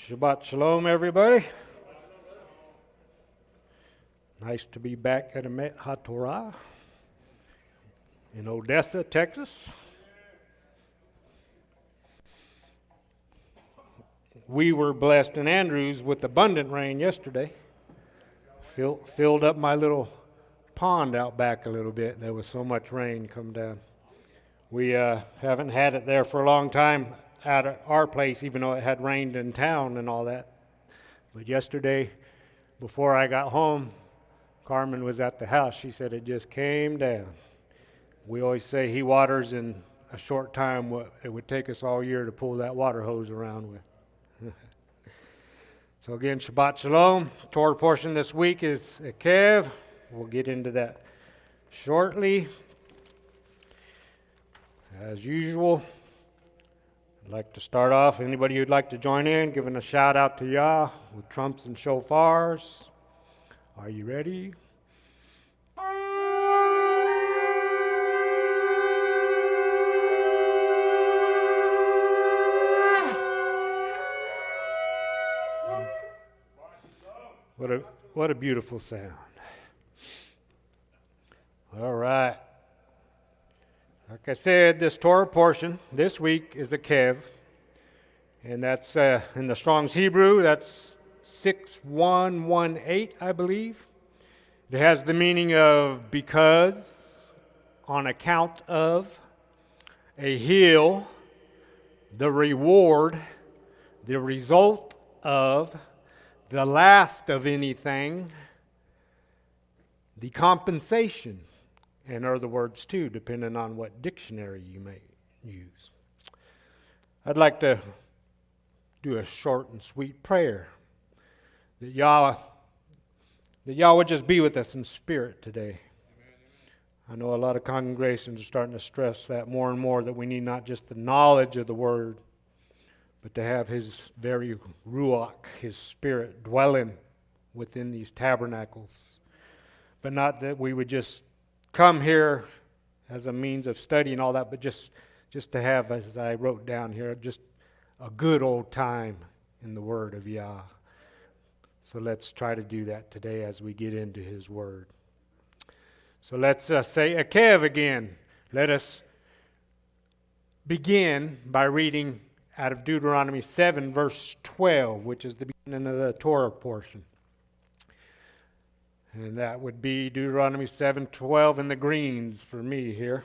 Shabbat Shalom, everybody. Nice to be back at Emet HaTorah in Odessa, Texas. We were blessed in Andrews with abundant rain yesterday. Filled up my little pond out back a little bit. There was so much rain come down. We haven't had it there for a long time at our place, even though it had rained in town and all that. But yesterday, before I got home, Carmen was at the house. She said it just came down. We always say he waters in a short time what it would take us all year to pull that water hose around with. So again, Shabbat Shalom. Torah portion this week is Eikev. We'll get into that shortly. As usual, I'd like to start off, anybody who'd like to join in, giving a shout out to Yah with trumps and shofars. Are you ready? What a beautiful sound. All right. Like I said, this Torah portion this week is Eikev, and that's in the Strong's Hebrew, that's 6118, I believe. It has the meaning of because, on account of, a hill, the reward, the result of, the last of anything, the compensation, and other words too, depending on what dictionary you may use. I'd like to do a short and sweet prayer that Yah would just be with us in spirit today. I know a lot of congregations are starting to stress that more and more, that we need not just the knowledge of the Word, but to have His very Ruach, His Spirit, dwelling within these tabernacles. But not that we would just come here as a means of study and all that, but just to have, as I wrote down here, just a good old time in the Word of Yah. So let's try to do that today as we get into His Word. So let's say Eikev again. Let us begin by reading out of Deuteronomy 7, verse 12, which is the beginning of the Torah portion. And that would be Deuteronomy 7:12 in the greens for me here.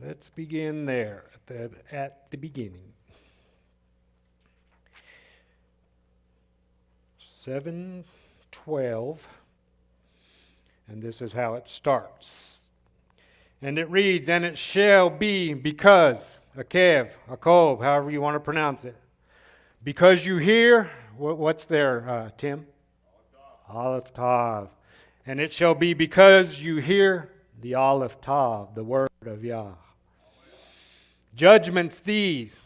Let's begin there at the beginning. 7:12, and this is how it starts. And it reads, and it shall be because, Eikev, Jacob, however you want to pronounce it, because you hear, what's there, Tim? Aleph Tav. And it shall be because you hear the Aleph Tav, the word of Yah. Judgments these,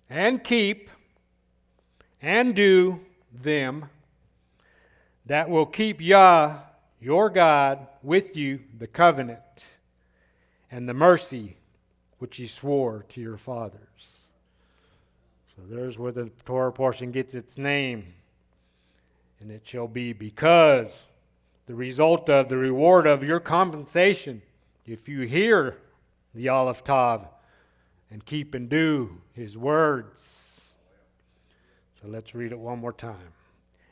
and keep, and do them, that will keep Yah, your God, with you, the covenant, and the mercy which He swore to your fathers. So there's where the Torah portion gets its name. And it shall be because the result of the reward of your compensation, if you hear the Aleph Tav and keep and do His words. So let's read it one more time.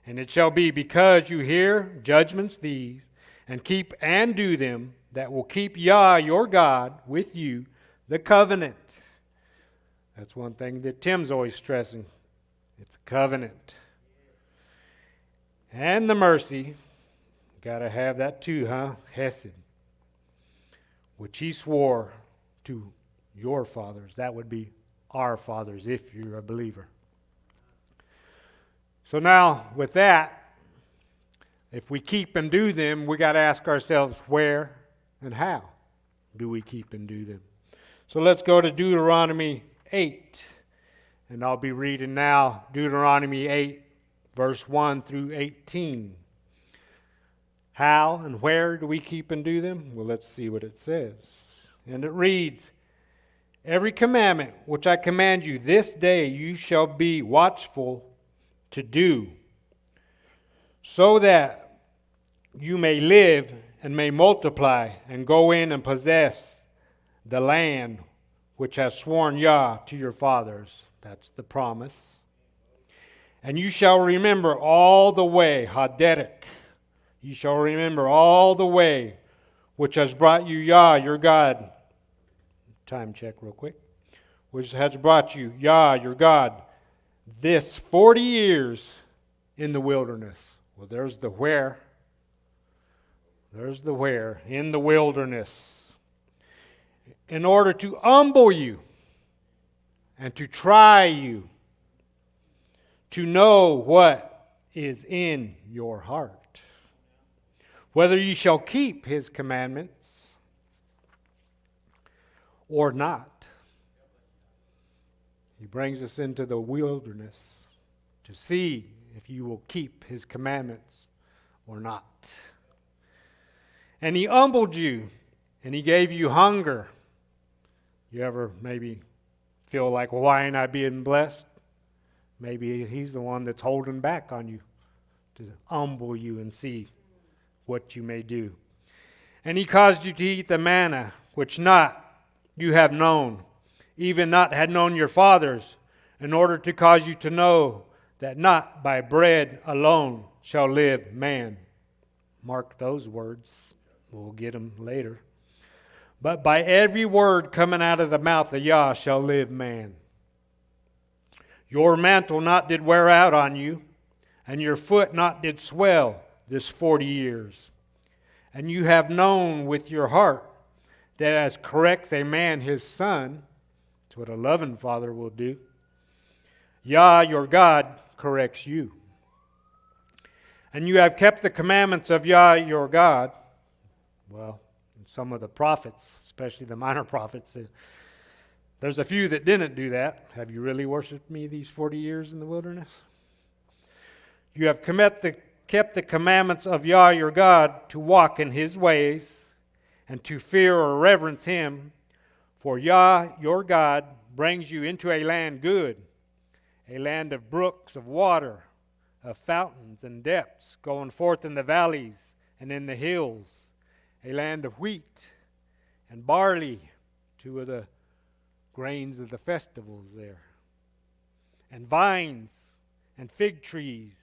And it shall be because you hear judgments these and keep and do them, that will keep Yah, your God, with you, the covenant. That's one thing that Tim's always stressing. It's a covenant. And the mercy, got to have that too, huh? Hesed, which He swore to your fathers. That would be our fathers if you're a believer. So now, with that, if we keep and do them, we got to ask ourselves where and how do we keep and do them. So let's go to Deuteronomy 8, and I'll be reading now Deuteronomy 8, verse 1 through 18. How and where do we keep and do them? Well, let's see what it says. And it reads, Every commandment which I command you this day you shall be watchful to do, so that you may live and may multiply and go in and possess the land which has sworn Yah to your fathers. That's the promise. And you shall remember all the way, Haderech. You shall remember all the way which has brought you Yah, your God. Time check real quick. Which has brought you Yah, your God, this 40 years in the wilderness. Well, there's the where. There's the where. In the wilderness. In order to humble you and to try you, to know what is in your heart, whether you shall keep his commandments or not. He brings us into the wilderness to see if you will keep his commandments or not. And he humbled you, and he gave you hunger. You ever maybe feel like, well, why ain't I being blessed? Maybe he's the one that's holding back on you to humble you and see what you may do. And he caused you to eat the manna, which not you have known, even not had known your fathers, in order to cause you to know that not by bread alone shall live man. Mark those words. We'll get them later. But by every word coming out of the mouth of Yah shall live man. Your mantle not did wear out on you, and your foot not did swell this 40 years. And you have known with your heart that as corrects a man his son, that's what a loving father will do, Yah, your God, corrects you. And you have kept the commandments of Yah, your God. Well, some of the prophets, especially the minor prophets, there's a few that didn't do that. Have you really worshiped me these 40 years in the wilderness? You have kept the commandments of Yah, your God, to walk in his ways and to fear or reverence him. For Yah, your God, brings you into a land good, a land of brooks of water, of fountains and depths, going forth in the valleys and in the hills, a land of wheat and barley, two of the grains of the festivals there, and vines and fig trees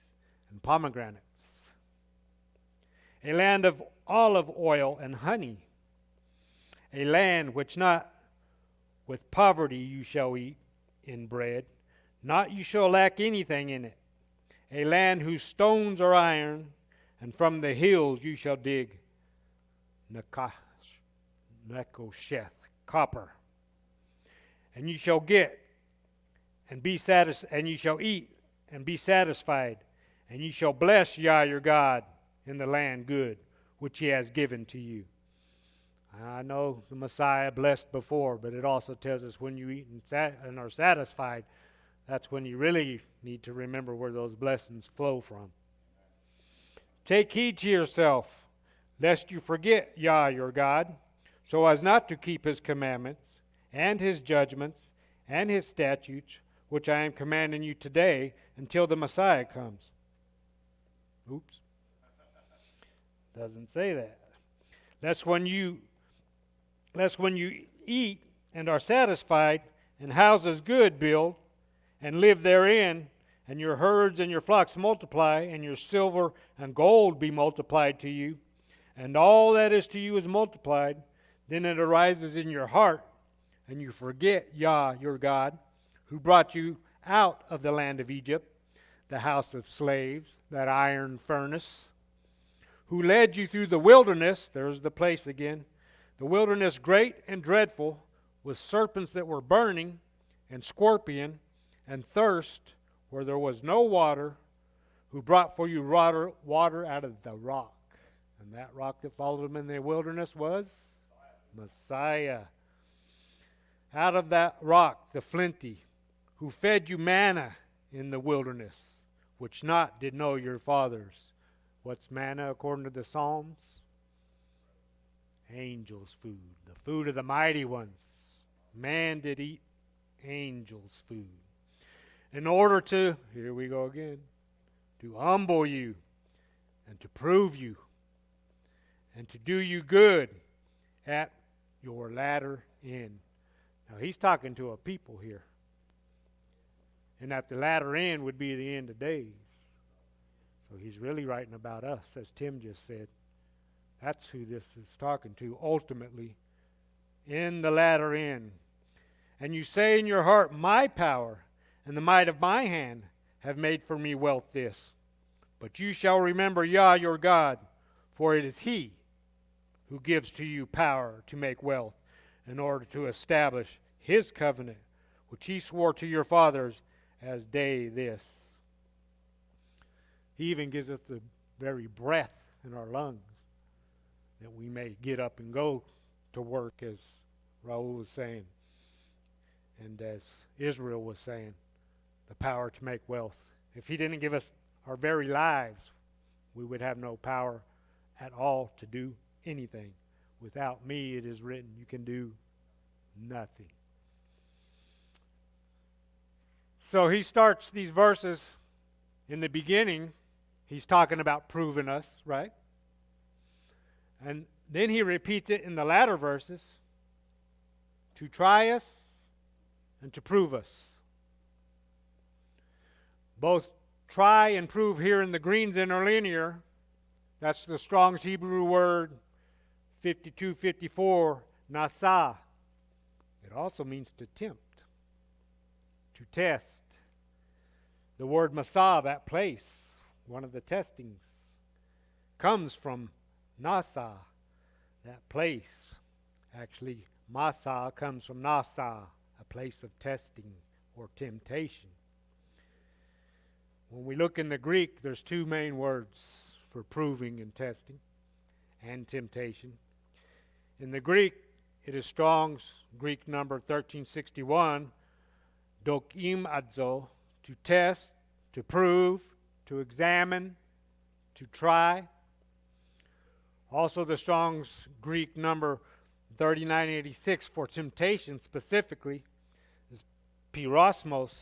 and pomegranates, a land of olive oil and honey, a land which not with poverty you shall eat in bread, not you shall lack anything in it, a land whose stones are iron, and from the hills you shall dig Nekosheth, copper. And you shall get and be satisfied, and you shall eat and be satisfied, and you shall bless Yah your God in the land good which he has given to you. I know the Messiah blessed before, but it also tells us when you eat and are satisfied, that's when you really need to remember where those blessings flow from. Take heed to yourself, lest you forget Yah your God, so as not to keep his commandments and his judgments and his statutes, which I am commanding you today, until the Messiah comes. Oops. Doesn't say that. Lest when you eat and are satisfied, and houses good build, and live therein, and your herds and your flocks multiply, and your silver and gold be multiplied to you, and all that is to you is multiplied, then it arises in your heart, and you forget Yah your God, who brought you out of the land of Egypt, the house of slaves, that iron furnace, who led you through the wilderness, there's the place again, the wilderness great and dreadful, with serpents that were burning, and scorpion, and thirst, where there was no water, who brought for you water out of the rock. And that rock that followed him in the wilderness was Messiah. Out of that rock, the flinty, who fed you manna in the wilderness, which not did know your fathers. What's manna according to the Psalms? Angels' food, the food of the mighty ones. Man did eat angels' food. In order to, here we go again, to humble you and to prove you and to do you good at your latter end. Now he's talking to a people here. And at the latter end would be the end of days. So he's really writing about us, as Tim just said. That's who this is talking to ultimately in the latter end. And you say in your heart, my power and the might of my hand have made for me wealth this. But you shall remember Yah your God, for it is He who gives to you power to make wealth, in order to establish His covenant, which He swore to your fathers as day this. He even gives us the very breath in our lungs that we may get up and go to work, as Raul was saying, and as Israel was saying, the power to make wealth. If He didn't give us our very lives, we would have no power at all to do anything. Without me, it is written, you can do nothing. So he starts these verses in the beginning. He's talking about proving us, right? And then he repeats it in the latter verses to try us and to prove us. Both try and prove here in the Green's interlinear. That's the Strong's Hebrew word 5254, nasa. It also means to tempt, to test. The word masa, that place, one of the testings, comes from nasa, that place. Actually, masa comes from nasa, a place of testing or temptation. When we look in the Greek, there's two main words for proving and testing and temptation. In the Greek, it is Strong's Greek number 1361, dokim adzo, to test, to prove, to examine, to try. Also the Strong's Greek number 3986 for temptation specifically is pirosmos,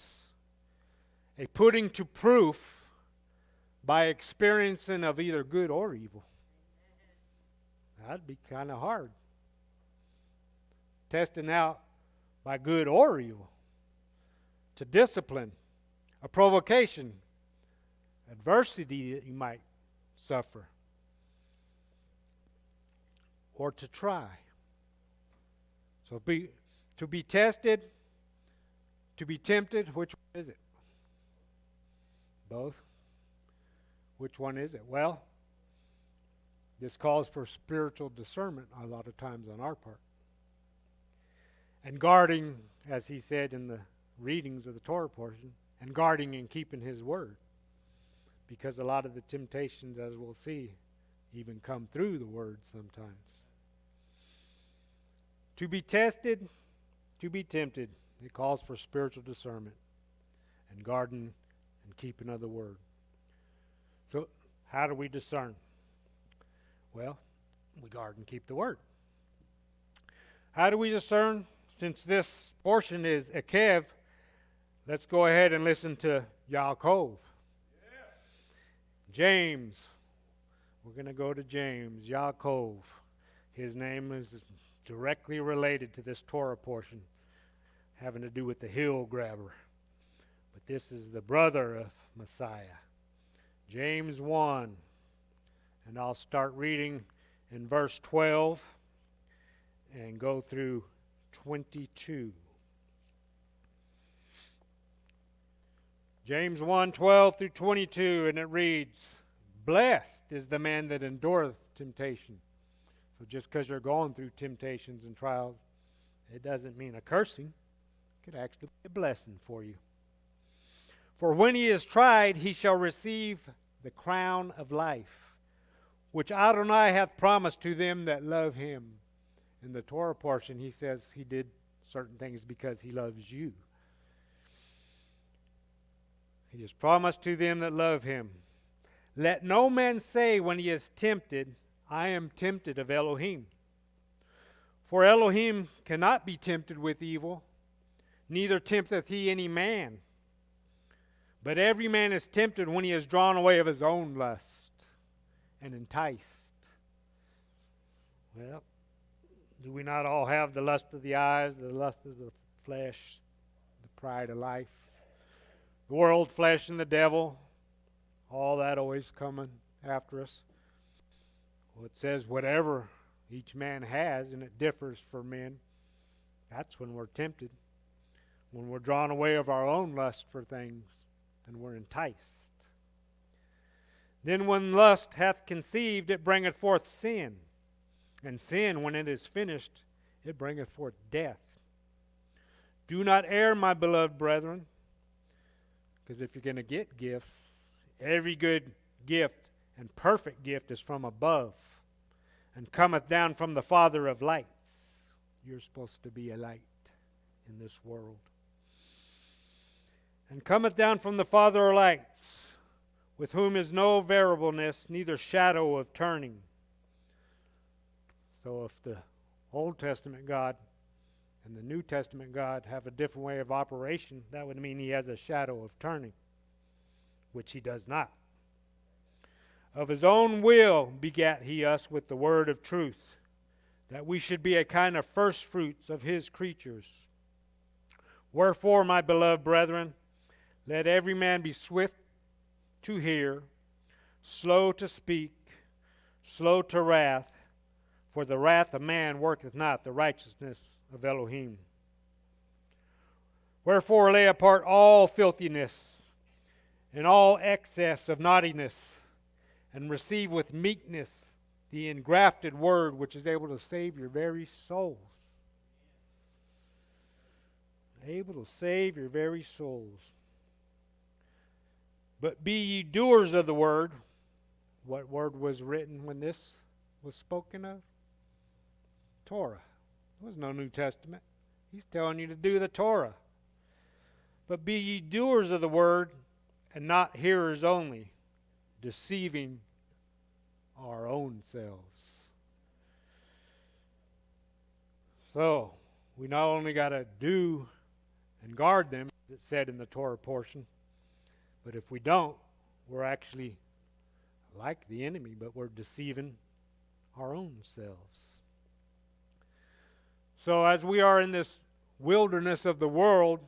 a putting to proof by experiencing of either good or evil. That'd be kind of hard. Testing out by good or evil. To discipline, a provocation, adversity that you might suffer. Or to try. So to be tested, to be tempted, which one is it? Both? Which one is it? Well, this calls for spiritual discernment a lot of times on our part. And guarding, as he said in the readings of the Torah portion, and guarding and keeping his word. Because a lot of the temptations, as we'll see, even come through the word sometimes. To be tested, to be tempted, it calls for spiritual discernment and guarding and keeping of the word. So how do we discern? Well, we guard and keep the word. How do we discern? Since this portion is Eikev, let's go ahead and listen to Yaakov. James. We're going to go to James, Yaakov. His name is directly related to this Torah portion, having to do with the hill grabber. But this is the brother of Messiah. James 1. And I'll start reading in verse 12 and go through 22. James 1:12 through 22, and it reads, blessed is the man that endureth temptation. So just because you're going through temptations and trials, it doesn't mean a cursing. It could actually be a blessing for you. For when he is tried, he shall receive the crown of life, which Adonai hath promised to them that love him. In the Torah portion, he says he did certain things because he loves you. He has promised to them that love him. Let no man say when he is tempted, I am tempted of Elohim. For Elohim cannot be tempted with evil, neither tempteth he any man. But every man is tempted when he is drawn away of his own lust and enticed. Well, do we not all have the lust of the eyes, the lust of the flesh, the pride of life, the world, flesh, and the devil? All that always coming after us. Well, it says whatever each man has, and it differs for men. That's when we're tempted. When we're drawn away of our own lust for things, and we're enticed. Then when lust hath conceived, it bringeth forth sin. And sin, when it is finished, it bringeth forth death. Do not err, my beloved brethren, because if you're going to get gifts, every good gift and perfect gift is from above, and cometh down from the Father of lights. You're supposed to be a light in this world. And cometh down from the Father of lights, with whom is no variableness, neither shadow of turning. So if the Old Testament God and the New Testament God have a different way of operation, that would mean he has a shadow of turning, which he does not. Of his own will begat he us with the word of truth, that we should be a kind of firstfruits of his creatures. Wherefore, my beloved brethren, let every man be swift to hear, slow to speak, slow to wrath, for the wrath of man worketh not the righteousness of Elohim. Wherefore lay apart all filthiness and all excess of naughtiness, and receive with meekness the engrafted word which is able to save your very souls. Able to save your very souls. But be ye doers of the word. What word was written when this was spoken of? Torah. There was no New Testament. He's telling you to do the Torah. But be ye doers of the word, and not hearers only, deceiving our own selves. So, we not only got to do and guard them, as it said in the Torah portion, but if we don't, we're actually like the enemy, but we're deceiving our own selves. So as we are in this wilderness of the world,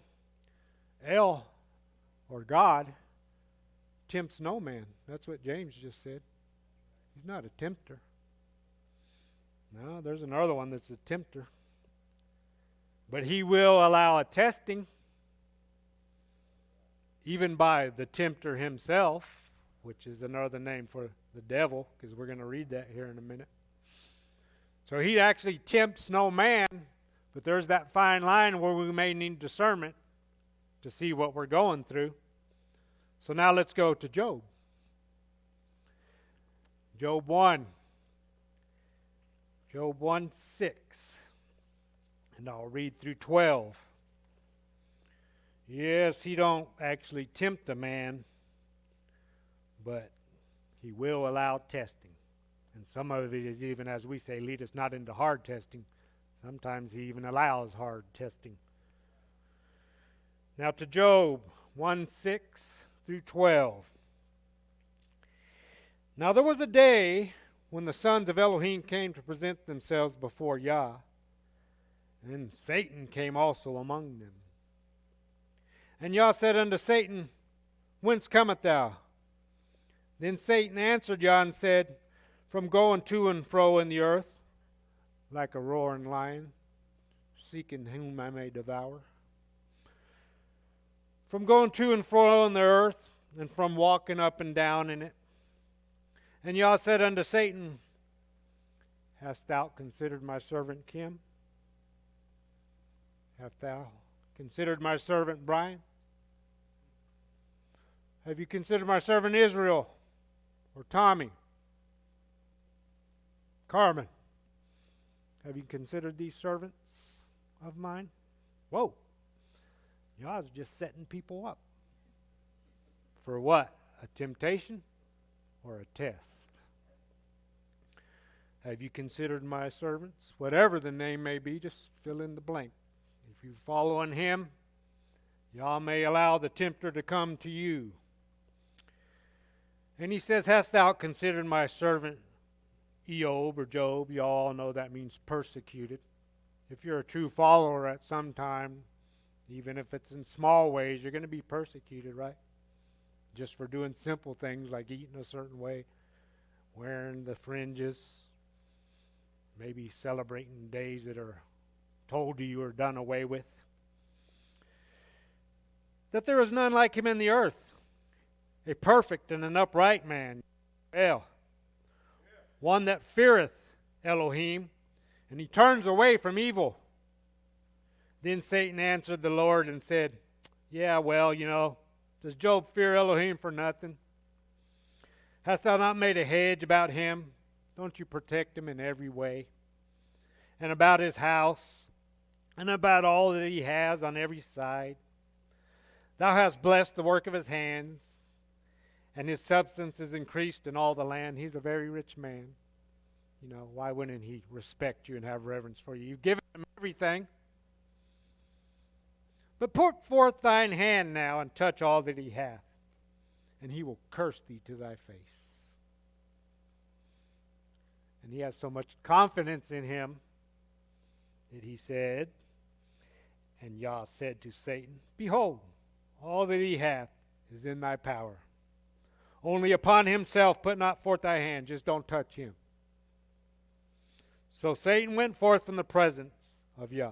El, or God, tempts no man. That's what James just said. He's not a tempter. No, there's another one that's a tempter. But he will allow a testing, even by the tempter himself, which is another name for the devil, because we're going to read that here in a minute. So he actually tempts no man, but there's that fine line where we may need discernment to see what we're going through. So now let's go to Job. Job 1. Job 1:6. And I'll read through 12. Yes, he don't actually tempt a man, but he will allow testing. And some of it is even, as we say, lead us not into hard testing. Sometimes he even allows hard testing. Now to Job 1:6 through 12. Now there was a day when the sons of Elohim came to present themselves before Yah, and Satan came also among them. And Yah said unto Satan, Whence comest thou? Then Satan answered Yah and said, From going to and fro in the earth, like a roaring lion, seeking whom I may devour. From going to and fro in the earth, and from walking up and down in it. And Yah said unto Satan, Hast thou considered my servant Kim? Hast thou considered my servant Brian? Have you considered my servant Israel? Or Tommy? Carmen? Have you considered these servants of mine? Whoa. Yah's just setting people up. For what? A temptation or a test? Have you considered my servants? Whatever the name may be, just fill in the blank. If you follow in him, y'all may allow the tempter to come to you. And he says, hast thou considered my servant Eob or Job? You all know that means persecuted. If you're a true follower at some time, even if it's in small ways, you're going to be persecuted, right? Just for doing simple things like eating a certain way, wearing the fringes, maybe celebrating days that are told to you are done away with. That there is none like him in the earth, a perfect and an upright man. Well, one that feareth Elohim, and he turns away from evil. Then Satan answered the Lord and said, yeah, well, does Job fear Elohim for nothing? Hast thou not made a hedge about him? Don't you protect him in every way? And about his house, and about all that he has on every side? Thou hast blessed the work of his hands, and his substance is increased in all the land. He's a very rich man. Why wouldn't he respect you and have reverence for you? You've given him everything. But put forth thine hand now and touch all that he hath, and he will curse thee to thy face. And he has so much confidence in him that he said, and Yah said to Satan, behold, all that he hath is in thy power. Only upon himself put not forth thy hand, just don't touch him. So Satan went forth from the presence of Yah.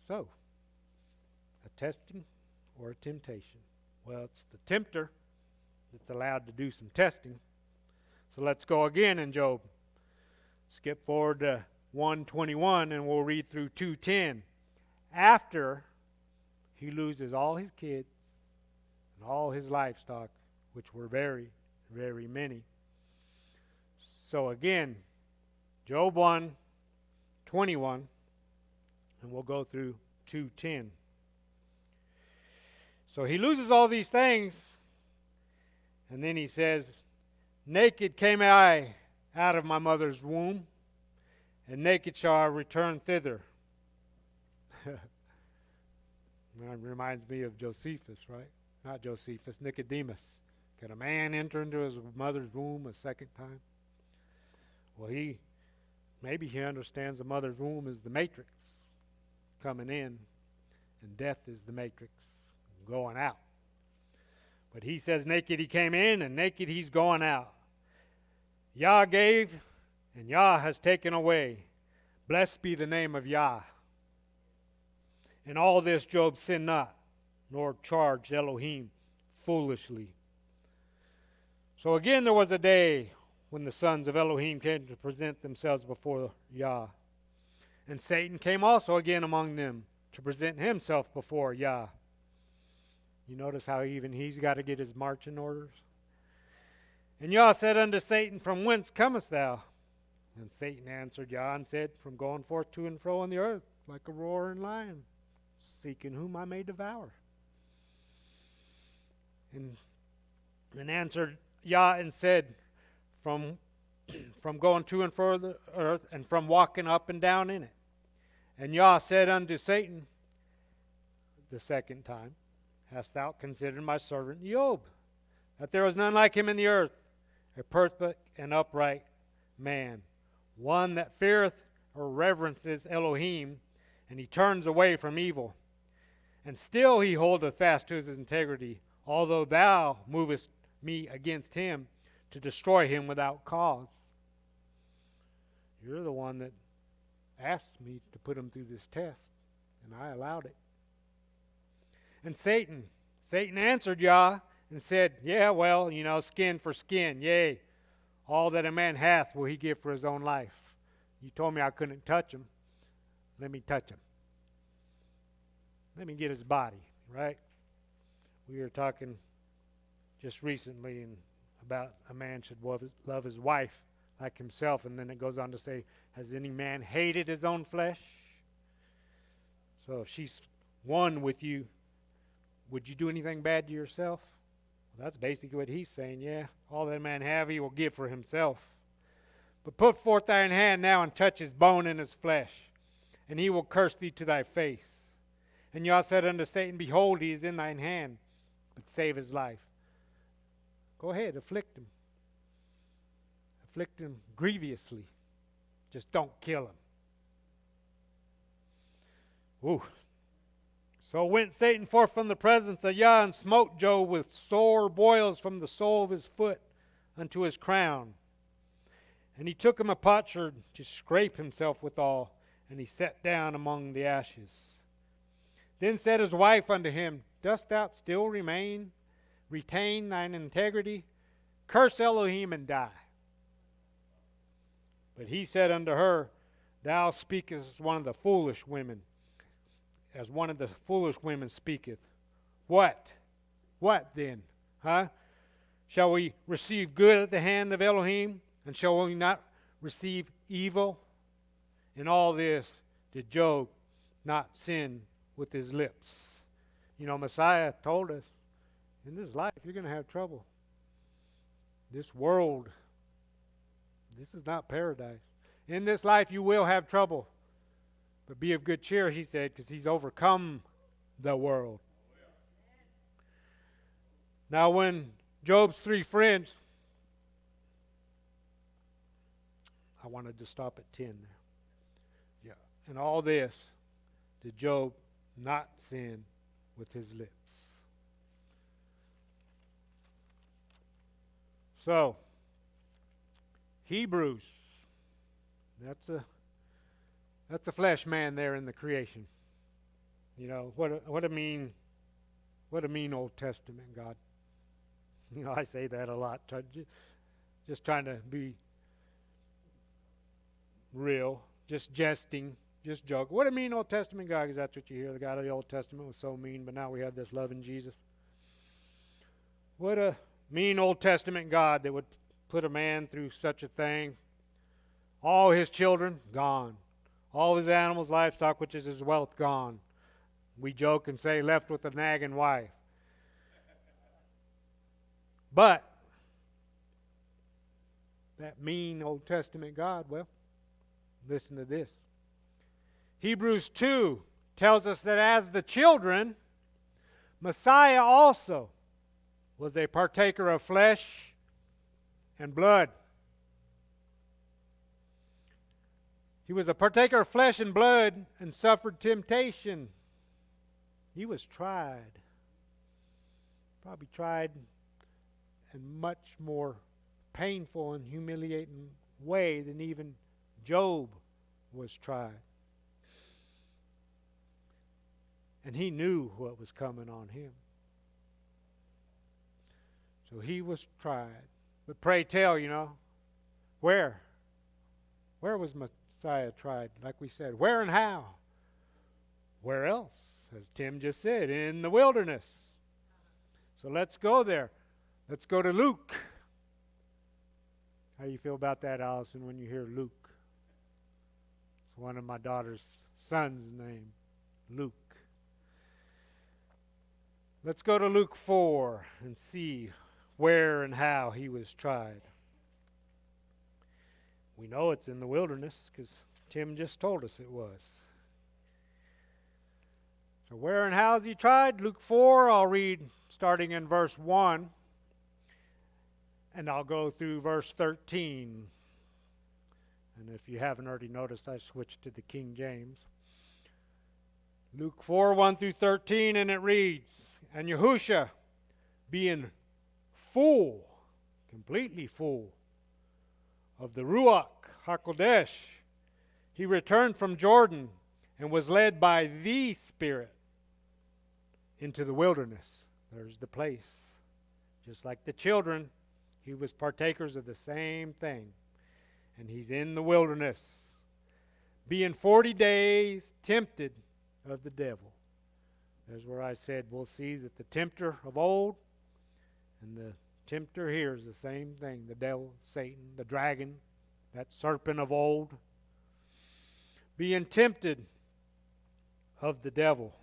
So, a testing or a temptation? Well, it's the tempter that's allowed to do some testing. So let's go again in Job. Skip forward to 1:21 and we'll read through 2:10. After he loses all his kids and all his livestock, which were very, very many. So again, Job 1:21, and we'll go through 2:10. So he loses all these things, and then he says, naked came I out of my mother's womb, and naked shall I return thither. That reminds me of Josephus, right? Not Josephus, Nicodemus. Could a man enter into his mother's womb a second time? Well, maybe he understands the mother's womb is the matrix coming in, and death is the matrix going out. But he says naked he came in, and naked he's going out. Yah gave, and Yah has taken away. Blessed be the name of Yah. In all this Job sinned not, nor charged Elohim foolishly. So again there was a day when the sons of Elohim came to present themselves before Yah. And Satan came also again among them to present himself before Yah. You notice how even he's got to get his marching orders? And Yah said unto Satan, from whence comest thou? And Satan answered Yah and said, from going forth to and fro on the earth, like a roaring lion, seeking whom I may devour. And answered Yah and said, from going to and fro the earth, and from walking up and down in it. And Yah said unto Satan the second time, hast thou considered my servant Job, that there is none like him in the earth, a perfect and upright man, one that feareth or reverences Elohim, and he turns away from evil. And still he holdeth fast to his integrity, although thou movest me against him to destroy him without cause. You're the one that asked me to put him through this test, and I allowed it. And Satan answered Yah and said, yeah, well, skin for skin, yea, all that a man hath will he give for his own life. You told me I couldn't touch him. Let me touch him. Let me get his body, right? We were talking just recently about a man should love his wife like himself, and then it goes on to say, has any man hated his own flesh? So if she's one with you, would you do anything bad to yourself? Well, that's basically what he's saying, yeah. All that man have, he will give for himself. But put forth thine hand now and touch his bone and his flesh, and he will curse thee to thy face. And Yah said unto Satan, Behold, he is in thine hand, but save his life. Go ahead, afflict him. Afflict him grievously. Just don't kill him. Ooh. So went Satan forth from the presence of Yah, and smote Job with sore boils from the sole of his foot unto his crown. And he took him a potsherd to scrape himself withal, and he sat down among the ashes. Then said his wife unto him, Dost thou still retain thine integrity? Curse Elohim and die. But he said unto her, Thou speakest as one of the foolish women, as one of the foolish women speaketh. What? What then? Shall we receive good at the hand of Elohim, and shall we not receive evil? In all this did Job not sin with his lips. You know, Messiah told us, in this life you're going to have trouble. This world, this is not paradise. In this life you will have trouble. But be of good cheer, he said, because he's overcome the world. Now when Job's three friends, I wanted to stop at 10 there. Yeah. And all this, did Job not sin with his lips? So, Hebrews, that's a flesh man there in the creation. You know, what a mean Old Testament God. You know, I say that a lot, just trying to be real, just jesting, just joke. What a mean Old Testament God, because that's what you hear. The God of the Old Testament was so mean, but now we have this loving Jesus. What a mean Old Testament God that would put a man through such a thing. All his children, gone. All his animals, livestock, which is his wealth, gone. We joke and say, left with a nagging wife. But that mean Old Testament God, well, listen to this. Hebrews 2 tells us that as the children, Messiah also was a partaker of flesh and blood. He was a partaker of flesh and blood and suffered temptation. He was tried. Probably tried in much more painful and humiliating way than even Job was tried. And he knew what was coming on him. So he was tried. But pray tell, you know, where? Where was Messiah tried? Like we said, where and how? Where else? As Tim just said, in the wilderness. So let's go there. Let's go to Luke. How do you feel about that, Allison, when you hear Luke? It's one of my daughter's son's name, Luke. Let's go to Luke 4 and see where and how he was tried. We know it's in the wilderness because Tim just told us it was. So where and how is he tried? Luke 4, I'll read starting in verse 1. And I'll go through verse 13. And if you haven't already noticed, I switched to the King James. Luke 4, 1 through 13, and it reads, And Yahusha, being full, completely full, of the Ruach HaKodesh, he returned from Jordan and was led by the Spirit into the wilderness. There's the place. Just like the children, he was partakers of the same thing. And he's in the wilderness, being 40 days tempted of the devil. There's where I said we'll see that the tempter of old and the tempter here is the same thing. The devil, Satan, the dragon, that serpent of old, being tempted of the devil.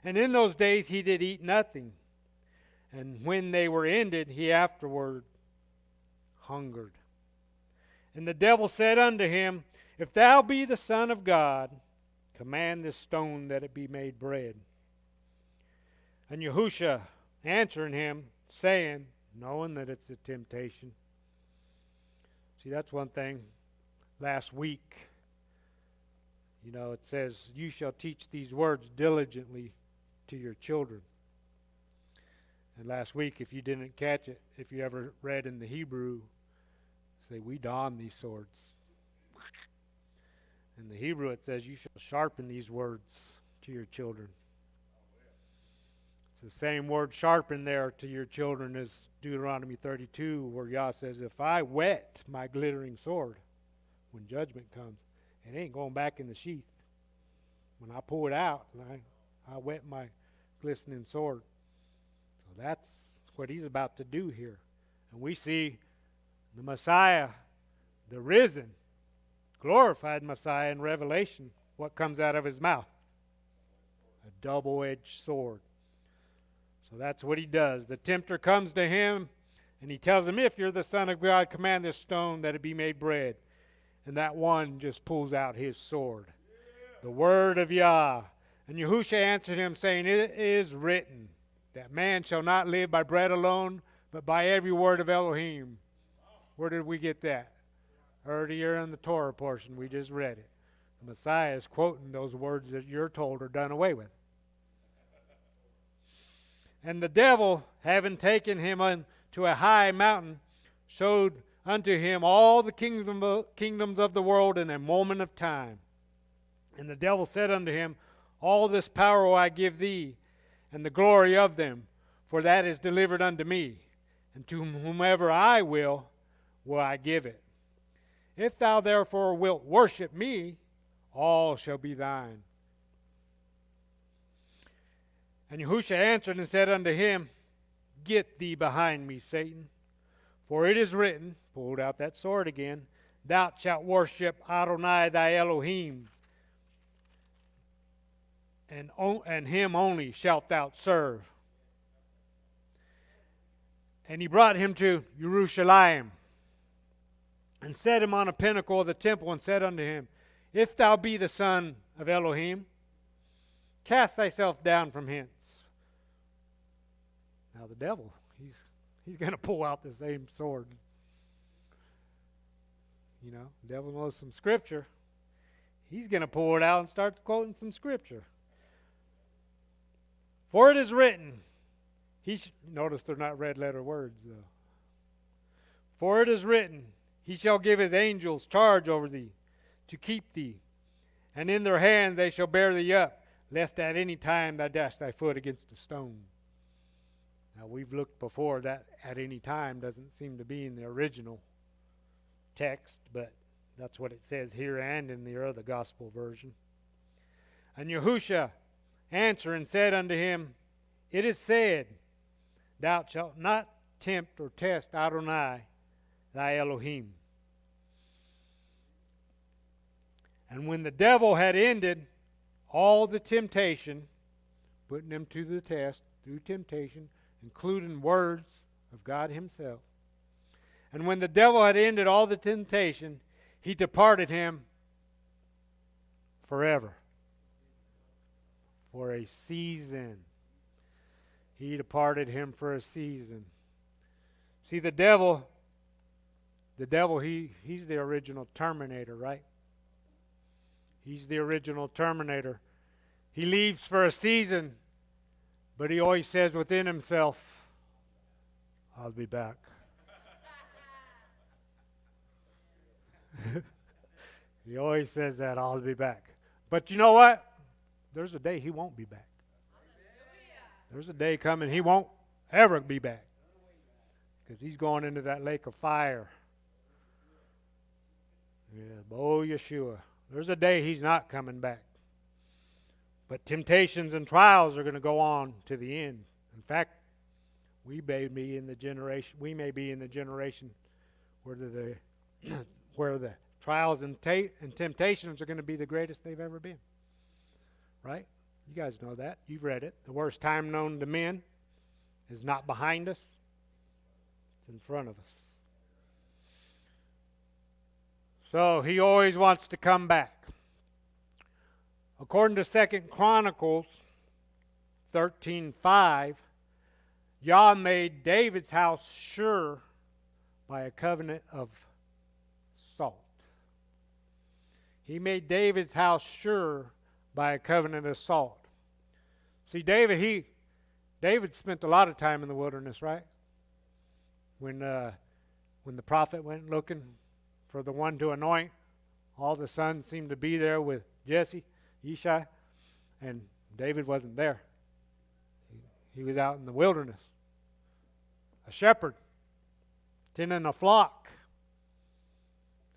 And in those days he did eat nothing. And when they were ended, he afterward hungered. And the devil said unto him, If thou be the Son of God, command this stone that it be made bread. And Yahushua answering him, saying, knowing that it's a temptation. See, that's one thing. Last week, it says, you shall teach these words diligently to your children. And last week, if you didn't catch it, if you ever read in the Hebrew, say, we don these swords. In the Hebrew, it says, you shall sharpen these words to your children. It's the same word sharpen there to your children as Deuteronomy 32, where Yah says, if I whet my glittering sword when judgment comes, it ain't going back in the sheath. When I pull it out, I whet my glistening sword. So that's what he's about to do here. And we see the Messiah, the risen, glorified Messiah in Revelation, what comes out of his mouth? A double-edged sword. So that's what he does. The tempter comes to him, and he tells him, if you're the Son of God, command this stone that it be made bread. And that one just pulls out his sword. The word of Yah. And Yahushua answered him, saying, it is written, that man shall not live by bread alone, but by every word of Elohim. Where did we get that? Earlier in the Torah portion, we just read it. The Messiah is quoting those words that you're told are done away with. And the devil, having taken him unto a high mountain, showed unto him all the kingdoms of the world in a moment of time. And the devil said unto him, all this power will I give thee, and the glory of them, for that is delivered unto me, and to whomever I will I give it. If thou therefore wilt worship me, all shall be thine. And Yahushua answered and said unto him, get thee behind me, Satan. For it is written, pulled out that sword again, thou shalt worship Adonai thy Elohim, and him only shalt thou serve. And he brought him to Jerusalem, and set him on a pinnacle of the temple, and said unto him, if thou be the Son of Elohim, cast thyself down from hence. Now the devil, he's going to pull out the same sword. The devil knows some scripture. He's going to pull it out and start quoting some scripture. For it is written, notice they're not red letter words though. For it is written, he shall give his angels charge over thee, to keep thee, and in their hands they shall bear thee up, lest at any time thou dash thy foot against a stone. Now we've looked before, that at any time doesn't seem to be in the original text, but that's what it says here and in the other gospel version. And Yahushua answered and said unto him, it is said, thou shalt not tempt or test Adonai thy Elohim. And when the devil had ended all the temptation, putting him to the test through temptation, including words of God himself. And when the devil had ended all the temptation, he departed him forever. For a season. He departed him for a season. See, the devil, he's the original terminator, right? He's the original terminator. He leaves for a season, but he always says within himself, I'll be back. He always says that, I'll be back. But you know what? There's a day he won't be back. There's a day coming he won't ever be back. Because he's going into that lake of fire. Yeah, oh Yeshua. There's a day he's not coming back. But temptations and trials are going to go on to the end. In fact, we may be in the generation where the trials and temptations are going to be the greatest they've ever been. Right? You guys know that. You've read it. The worst time known to men is not behind us. It's in front of us. So he always wants to come back. According to 2 Chronicles 13:5, Yah made David's house sure by a covenant of salt. He made David's house sure by a covenant of salt. See, David spent a lot of time in the wilderness, right? When the prophet went looking for the one to anoint, all the sons seemed to be there with Jesse, Yishai, and David wasn't there. He was out in the wilderness, a shepherd, tending a flock.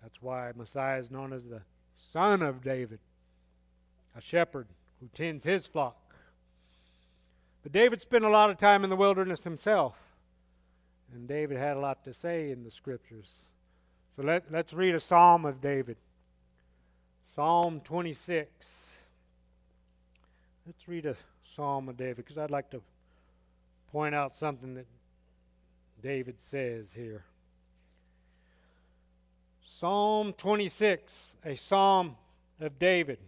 That's why Messiah is known as the Son of David, a shepherd who tends his flock. But David spent a lot of time in the wilderness himself, and David had a lot to say in the scriptures. So let's read a psalm of David. Psalm 26. Let's read a psalm of David, because I'd like to point out something that David says here. Psalm 26, a psalm of David.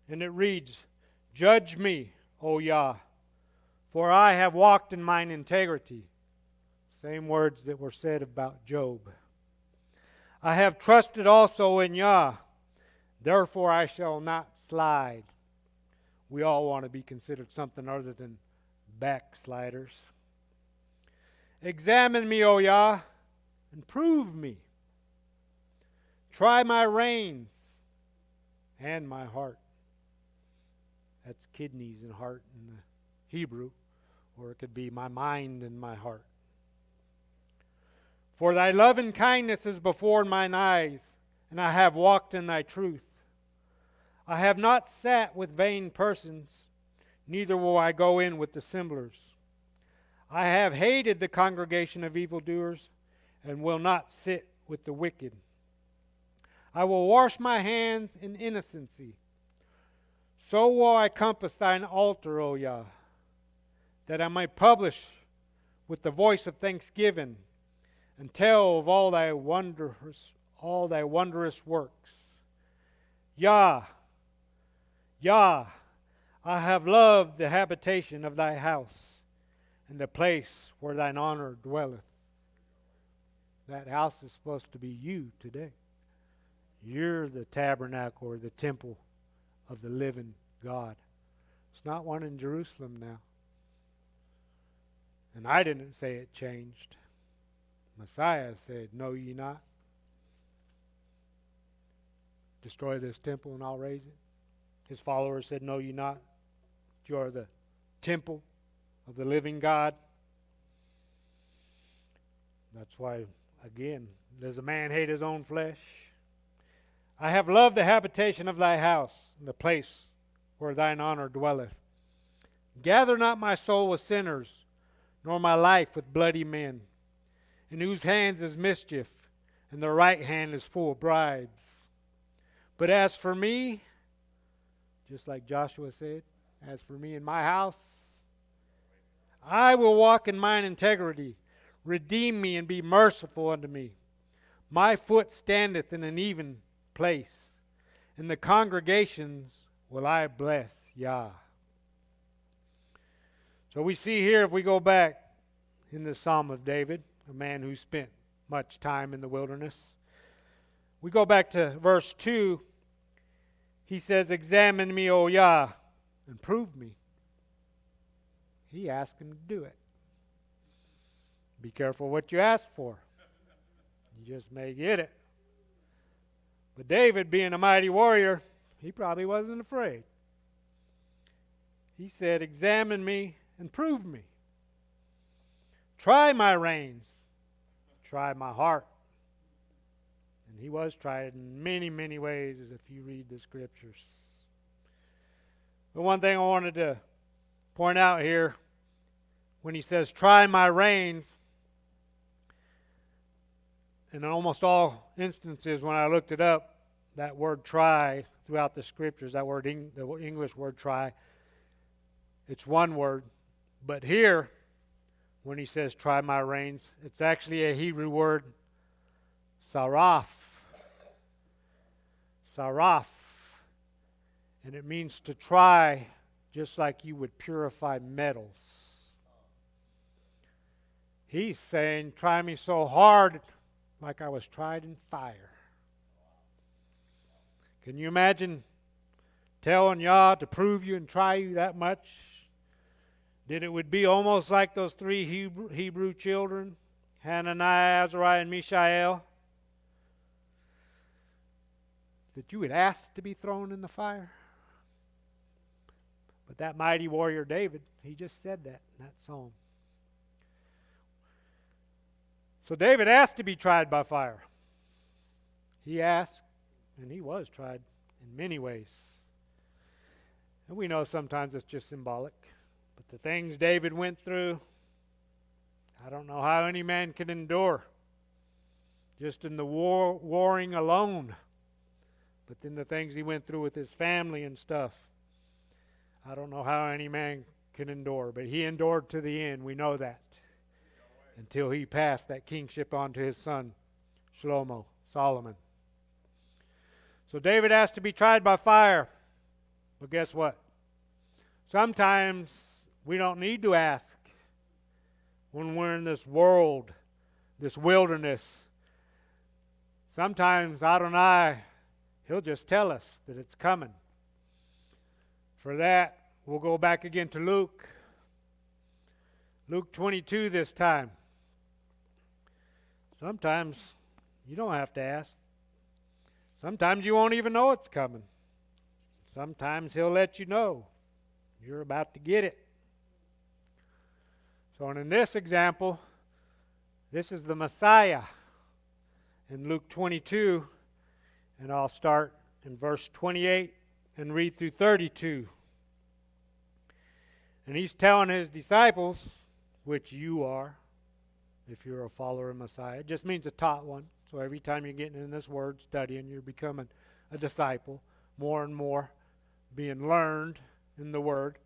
And it reads, "Judge me, O Yah, for I have walked in mine integrity." Same words that were said about Job. "I have trusted also in Yah, therefore I shall not slide." We all want to be considered something other than backsliders. "Examine me, O Yah, and prove me. Try my reins and my heart." That's kidneys and heart in the Hebrew, or it could be my mind and my heart. "For thy loving kindness is before mine eyes, and I have walked in thy truth. I have not sat with vain persons, neither will I go in with dissemblers. I have hated the congregation of evildoers, and will not sit with the wicked. I will wash my hands in innocency. So will I compass thine altar, O Yah, that I may publish with the voice of thanksgiving, and tell of all thy wondrous works. Yah, Yah, I have loved the habitation of thy house, and the place where thine honor dwelleth. That house is supposed to be you today. You're the tabernacle or the temple of the living God. It's not one in Jerusalem now. And I didn't say it changed. Messiah said, "Know ye not? Destroy this temple and I'll raise it." His followers said, "Know ye not? You are the temple of the living God." That's why, again, does a man hate his own flesh? "I have loved the habitation of thy house, and the place where thine honor dwelleth. Gather not my soul with sinners, nor my life with bloody men, in whose hands is mischief, and their right hand is full of bribes. But as for me," just like Joshua said, "as for me and my house, I will walk in mine integrity. Redeem me and be merciful unto me. My foot standeth in an even place. In the congregations will I bless Yah." So we see here, if we go back in the Psalm of David, a man who spent much time in the wilderness. We go back to verse 2. He says, "Examine me, O Yah, and prove me." He asked him to do it. Be careful what you ask for. You just may get it. But David, being a mighty warrior, he probably wasn't afraid. He said, "Examine me and prove me. Try my reins. Try my heart." And he was tried in many, many ways, as if you read the scriptures. But one thing I wanted to point out here, when he says, "Try my reins," in almost all instances when I looked it up, that word "try" throughout the scriptures, that word, the English word "try," it's one word. But here, when he says "try my reins," it's actually a Hebrew word, saraf. saraf, and it means to try, just like you would purify metals. He's saying, try me so hard like I was tried in fire. Can you imagine telling Yah to prove you and try you that much? That it would be almost like those three Hebrew children, Hananiah, Azariah, and Mishael, that you would ask to be thrown in the fire. But that mighty warrior David, he just said that in that psalm. So David asked to be tried by fire. He asked, and he was tried in many ways. And we know sometimes it's just symbolic. But the things David went through, I don't know how any man can endure. Just in the warring alone. But then the things he went through with his family and stuff, I don't know how any man can endure. But he endured to the end, we know that. Until he passed that kingship on to his son, Solomon. So David asked to be tried by fire. But guess what? Sometimes we don't need to ask when we're in this world, this wilderness. Sometimes Adonai, He'll just tell us that it's coming. For that, we'll go back again to Luke. Luke 22 this time. Sometimes you don't have to ask. Sometimes you won't even know it's coming. Sometimes He'll let you know you're about to get it. So in this example, this is the Messiah in Luke 22, and I'll start in verse 28 and read through 32. And He's telling His disciples, which you are, if you're a follower of Messiah. It just means a taught one. So every time you're getting in this word, studying, you're becoming a disciple, more and more being learned in the word.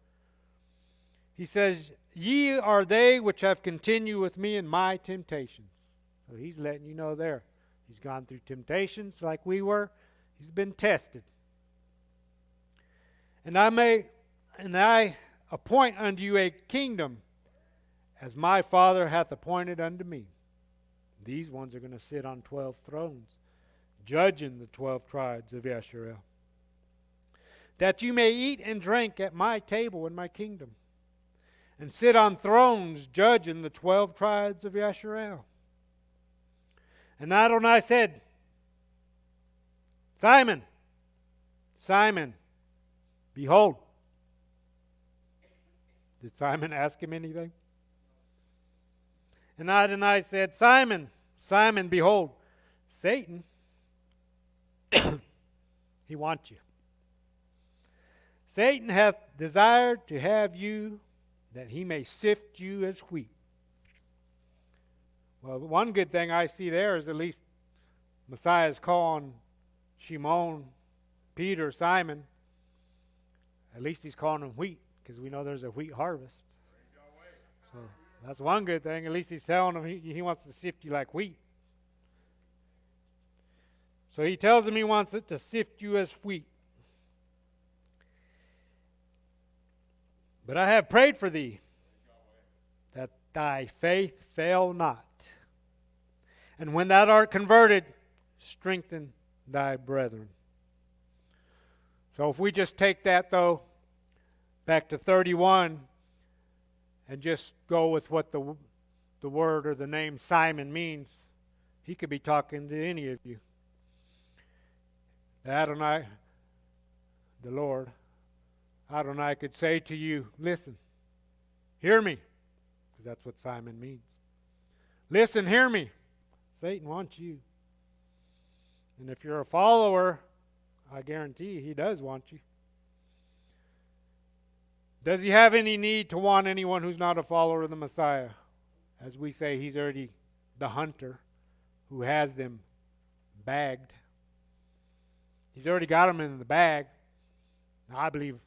He says, ye are they which have continued with me in my temptations. So He's letting you know there. He's gone through temptations like we were. He's been tested. And I appoint unto you a kingdom, as my Father hath appointed unto me. These ones are going to sit on 12 thrones, judging the 12 tribes of Yasharel. That you may eat and drink at my table in my kingdom, and sit on thrones, judging the 12 tribes of Yasharel. And Adonai said, Simon, Simon, behold. Did Simon ask Him anything? And Adonai said, Simon, Simon, behold, Satan, he wants you. Satan hath desired to have you, that he may sift you as wheat. Well, one good thing I see there is at least Messiah is calling Shimon, Peter, Simon. At least He's calling them wheat, because we know there's a wheat harvest. So that's one good thing. At least He's telling them he wants to sift you like wheat. So He tells them He wants it to sift you as wheat. But I have prayed for thee, that thy faith fail not. And when thou art converted, strengthen thy brethren. So if we just take that, though, back to 31, and just go with what the word or the name Simon means, he could be talking to any of you. Adonai, the Lord, Adonai could say to you, listen, hear me, because that's what Simon means. Listen, hear me. Satan wants you. And if you're a follower, I guarantee he does want you. Does he have any need to want anyone who's not a follower of the Messiah? As we say, he's already the hunter who has them bagged. He's already got them in the bag. Now, I believe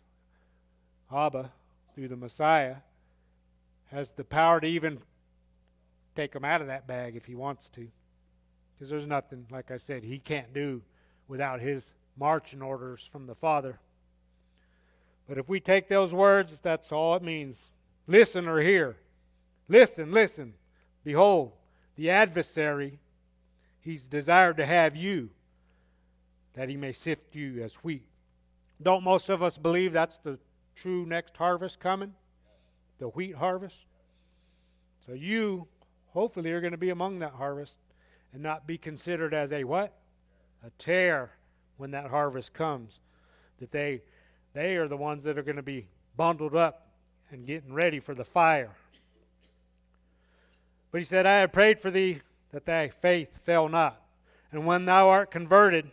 Abba, through the Messiah, has the power to even take them out of that bag if he wants to. Because there's nothing, like I said, he can't do without his marching orders from the Father. But if we take those words, that's all it means. Listen or hear. Listen, listen. Behold, the adversary, he's desired to have you, that he may sift you as wheat. Don't most of us believe that's the true next harvest coming? The wheat harvest? So you, hopefully, are going to be among that harvest and not be considered as a what? A tare when that harvest comes. That they are the ones that are going to be bundled up and getting ready for the fire. But he said, I have prayed for thee that thy faith fail not. And when thou art converted,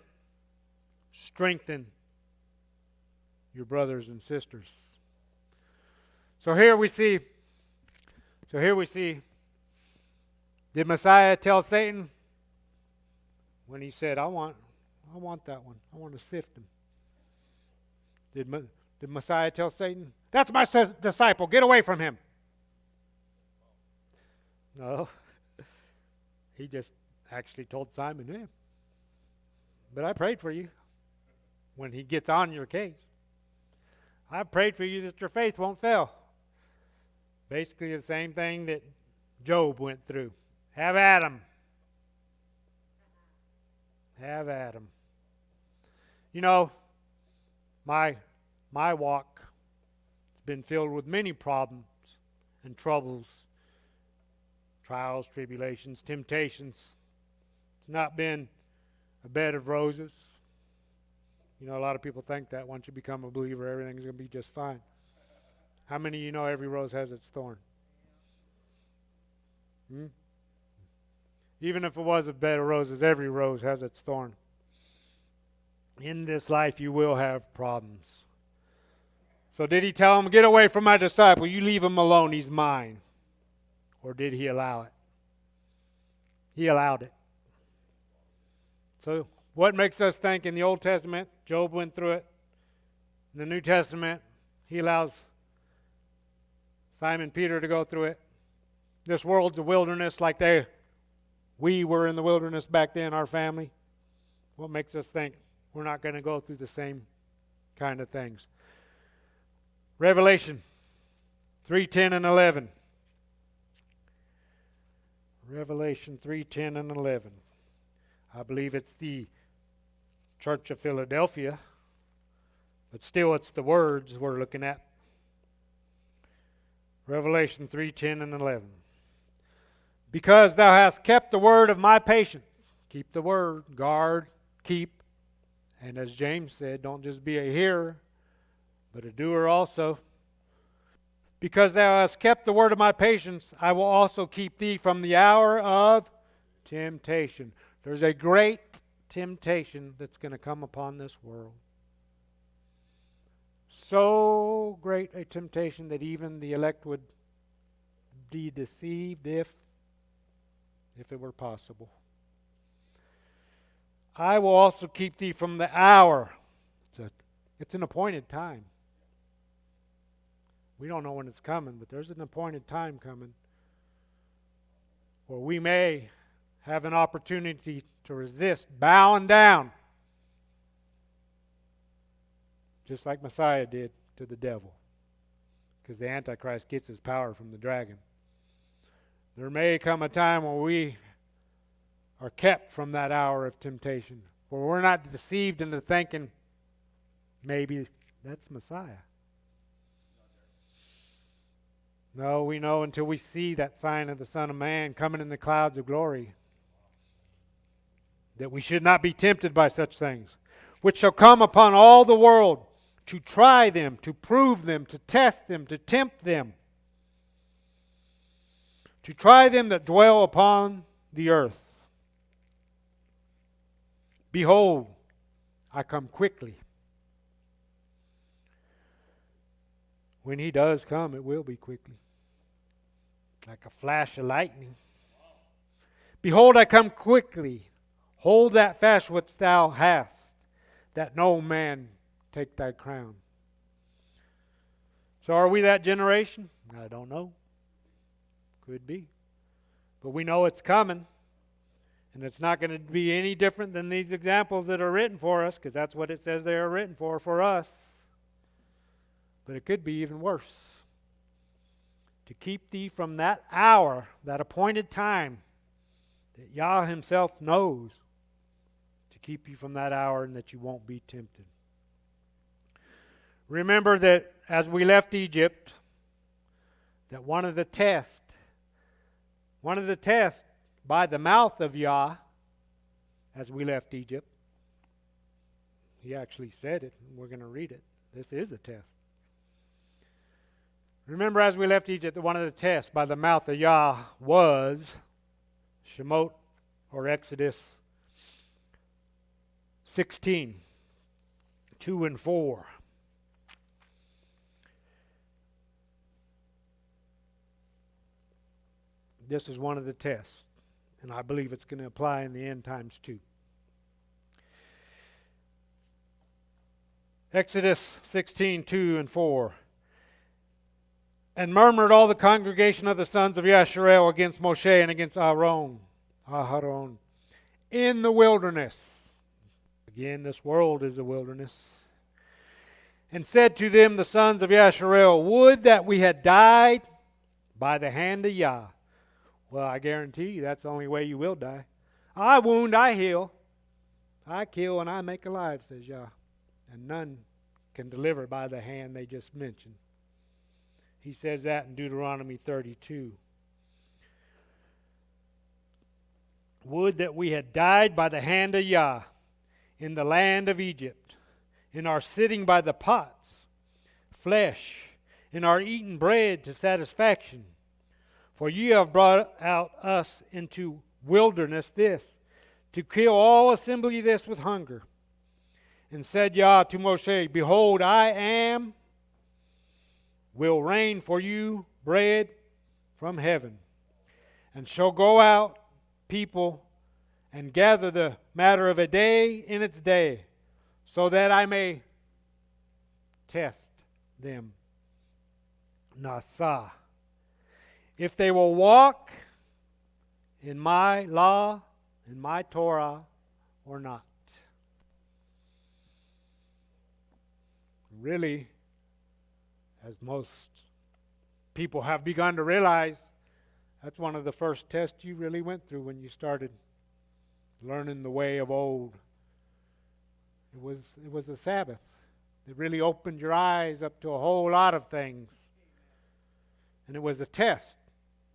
strengthen your brothers and sisters. So here we see, did Messiah tell Satan when he said, I want that one. I want to sift him. Did Messiah tell Satan, that's my disciple, get away from him? No. He just actually told Simon, hey, but I prayed for you when he gets on your case. I prayed for you that your faith won't fail. Basically the same thing that Job went through. Have at him. Have at him. You know, my walk has been filled with many problems and troubles, trials, tribulations, temptations. It's not been a bed of roses. You know, a lot of people think that once you become a believer, everything's going to be just fine. How many of you know every rose has its thorn? Even if it was a bed of roses, every rose has its thorn. In this life, you will have problems. So did he tell him, get away from my disciple, you leave him alone, he's mine? Or did he allow it? He allowed it. So what makes us think in the Old Testament, Job went through it. In the New Testament, he allows Simon Peter to go through it. This world's a wilderness like we were in the wilderness back then, our family. What makes us think we're not going to go through the same kind of things? Revelation 3:10 and 11. Revelation 3:10 and 11. I believe it's the Church of Philadelphia, but still it's the words we're looking at. Revelation 3:10 and 11. Because thou hast kept the word of my patience. Keep the word, guard, keep. And as James said, don't just be a hearer, but a doer also. Because thou hast kept the word of my patience, I will also keep thee from the hour of temptation. There's a great temptation that's going to come upon this world. So great a temptation that even the elect would be deceived if it were possible. I will also keep thee from the hour. It's an appointed time. We don't know when it's coming, but there's an appointed time coming where we may have an opportunity to resist, bowing down, just like Messiah did to the devil, because the Antichrist gets his power from the dragon. There may come a time where we are kept from that hour of temptation, where we're not deceived into thinking maybe that's Messiah. No, we know until we see that sign of the Son of Man coming in the clouds of glory that we should not be tempted by such things, which shall come upon all the world to try them, to prove them, to test them, to tempt them, to try them that dwell upon the earth. Behold, I come quickly. When he does come, it will be quickly, like a flash of lightning. Behold, I come quickly. Hold that fast which thou hast, that no man take thy crown. So are we that generation? I don't know. Could be. But we know it's coming. And it's not going to be any different than these examples that are written for us, because that's what it says they are written for us. But it could be even worse. To keep thee from that hour, that appointed time that Yah himself knows, to keep you from that hour and that you won't be tempted. Remember that as we left Egypt, that one of the tests by the mouth of Yah, as we left Egypt, he actually said it, and we're going to read it. This is a test. Remember, as we left Egypt, that one of the tests by the mouth of Yah was Shemot, or Exodus 16, 2 and 4. This is one of the tests, and I believe it's going to apply in the end times too. Exodus 16, 2 and 4. And murmured all the congregation of the sons of Yasharel against Moshe and against Aharon, in the wilderness. Again, this world is a wilderness. And said to them, the sons of Yasharel, would that we had died by the hand of Yah. Well, I guarantee you that's the only way you will die. I wound, I heal. I kill and I make alive, says Yah. And none can deliver by the hand they just mentioned. He says that in Deuteronomy 32. Would that we had died by the hand of Yah in the land of Egypt, in our sitting by the pots, flesh, in our eating bread to satisfaction. For ye have brought out us into wilderness this, to kill all assembly this with hunger. And said Yah to Moshe, behold, I will rain for you bread from heaven, and shall go out people and gather the matter of a day in its day, so that I may test them. Nasa. If they will walk in my law, in my Torah, or not. Really, as most people have begun to realize, that's one of the first tests you really went through when you started learning the way of old. It was the Sabbath. It really opened your eyes up to a whole lot of things. And it was a test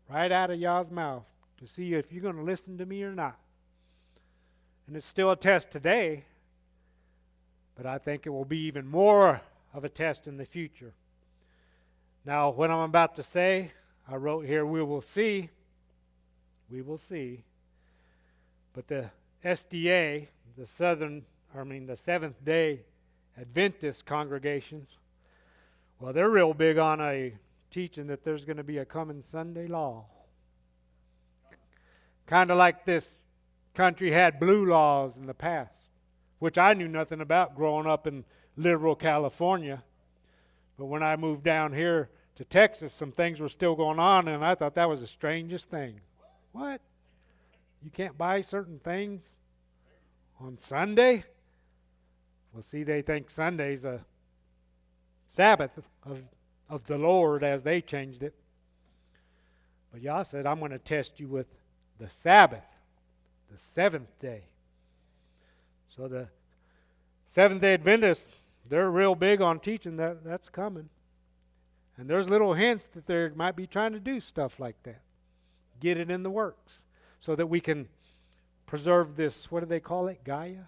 right out of Yah's mouth to see if you're going to listen to me or not. And it's still a test today, but I think it will be even more of a test in the future. Now, what I'm about to say, I wrote here, we will see. We will see. But the SDA, the Seventh-day Adventist congregations, well, they're real big on a teaching that there's going to be a coming Sunday law. Kind of like this country had blue laws in the past, which I knew nothing about growing up in liberal California. But when I moved down here to Texas, some things were still going on, and I thought that was the strangest thing. What? You can't buy certain things on Sunday? Well, see, they think Sunday's a Sabbath of the Lord as they changed it. But Yah said, I'm going to test you with the Sabbath, the seventh day. So the Seventh-day Adventists, they're real big on teaching that that's coming. And there's little hints that they might be trying to do stuff like that. Get it in the works so that we can preserve this, what do they call it, Gaia?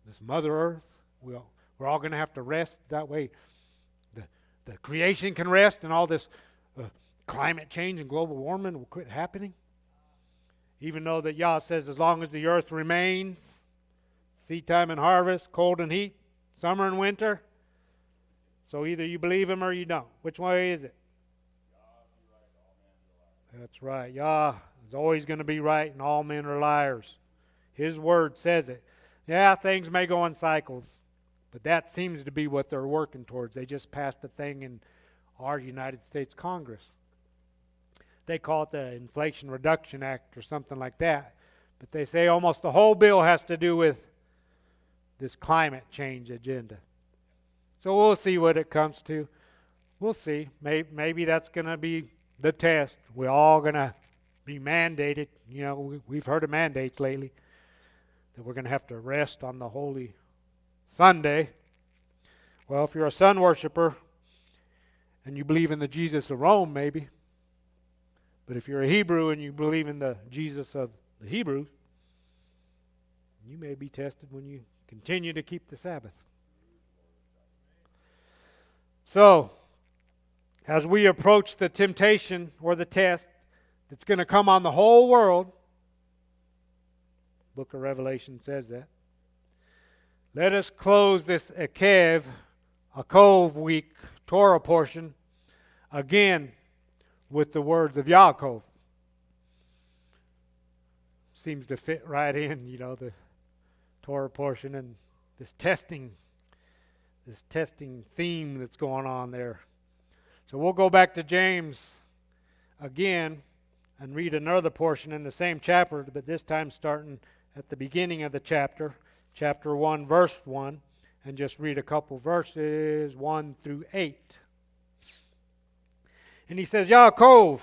This Mother Earth. We're all going to have to rest. That way the creation can rest and all this climate change and global warming will quit happening. Even though that Yah says as long as the earth remains, seed time and harvest, cold and heat, summer and winter. So either you believe him or you don't. Which way is it? That's right. Yah is always going to be right and all men are liars. His word says it. Yeah, things may go in cycles, but that seems to be what they're working towards. They just passed a thing in our United States Congress. They call it the Inflation Reduction Act or something like that. But they say almost the whole bill has to do with this climate change agenda. So we'll see what it comes to. We'll see. Maybe that's going to be the test. We're all going to be mandated. You know, we've heard of mandates lately, that we're going to have to rest on the Holy Sunday. Well, if you're a sun worshiper and you believe in the Jesus of Rome, maybe. But if you're a Hebrew and you believe in the Jesus of the Hebrews, you may be tested when you continue to keep the Sabbath. So, as we approach the temptation or the test that's going to come on the whole world, book of Revelation says that, let us close this Eikev, week Torah portion, again with the words of Yaakov. Seems to fit right in, you know, the Torah portion and this testing theme that's going on there. So we'll go back to James again and read another portion in the same chapter, but this time starting at the beginning of the chapter 1, verse 1, and just read a couple verses 1 through 8. And he says, Yaakov,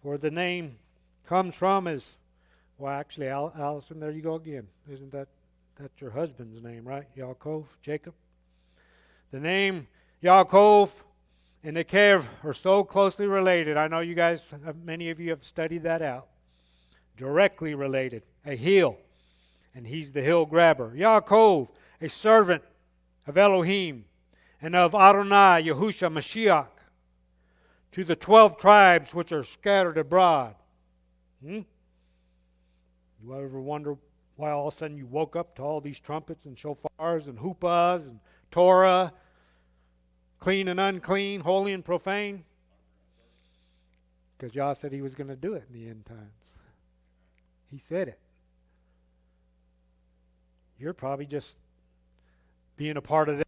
where the name comes from is, well, actually, Allison, there you go again. Isn't that's your husband's name, right? Yaakov, Jacob. The name Yaakov and Eikev are so closely related. I know you guys, many of you have studied that out. Directly related. A hill, and he's the hill grabber. Yaakov, a servant of Elohim and of Adonai Yahusha Mashiach, to the 12 tribes which are scattered abroad. You ever wonder why all of a sudden you woke up to all these trumpets and shofars and huppahs and Torah, clean and unclean, holy and profane? Because Yah said he was going to do it in the end times. He said it. You're probably just being a part of that